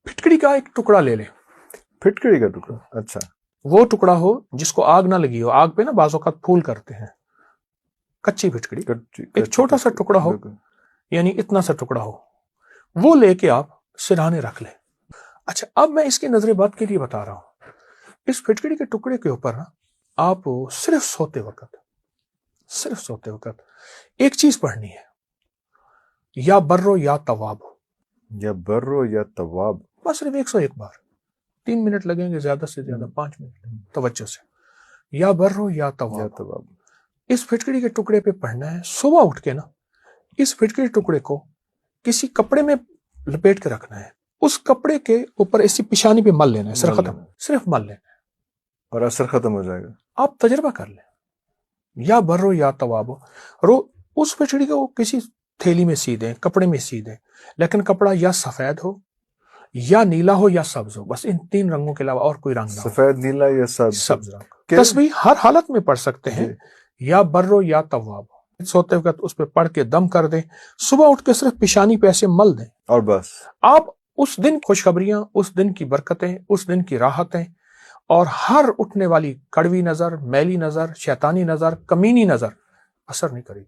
फिटकड़ी का एक टुकड़ा ले लें, फिटकड़ी का टुकड़ा, अच्छा, वो टुकड़ा हो जिसको आग ना लगी हो। आग पे ना बाज़ औक़ात फूल करते हैं, कच्ची फिटकड़ी, एक छोटा सा टुकड़ा हो, यानी इतना सा टुकड़ा हो, वो लेके आप सिरहाने रख लें। अच्छा, अब मैं इसकी नजर बात के लिए बता रहा हूं, इस फिटकड़ी के टुकड़े के ऊपर ना आप सिर्फ सोते वक्त एक चीज पढ़नी है, या बर्रो या तवाब, या बर्रो या तवाब, बस सिर्फ 101 बार, 3 मिनट लगेंगे, ज्यादा से ज्यादा 5 मिनट, तवज्जो से, या बर्रो या तवाब। इस फिटकड़ी के टुकड़े पे पढ़ना है। सुबह उठ के ना इस फिटकड़ी के टुकड़े को किसी कपड़े में लपेट के रखना है, उस कपड़े के ऊपर इसी पिशानी पे मल लेना है, सिर्फ मल लेना है और असर खत्म हो जाएगा। आप तजर्बा कर लें, या बर्रो या तवाब। उस फिटकड़ी को किसी थैली में सी दें, कपड़े में सी दें, लेकिन कपड़ा या सफेद हो, या नीला हो, या सब्ज हो, बस इन 3 रंगों के अलावा और कोई रंग ना हो। सफेद, नीला या सब्ज रंग। तस्बीह हर हालत में पढ़ सकते हैं, या बर्रो या तवाब। सोते वक्त उस पर पढ़ के दम कर दें, सुबह उठ के सिर्फ पिशानी पे ऐसे मल दें, और बस आप उस दिन खुशखबरियां, उस दिन की बरकतें, उस दिन की राहतें, और हर उठने वाली कड़वी नजर, मैली नजर, शैतानी नजर, कमीनी नजर असर नहीं करेगी।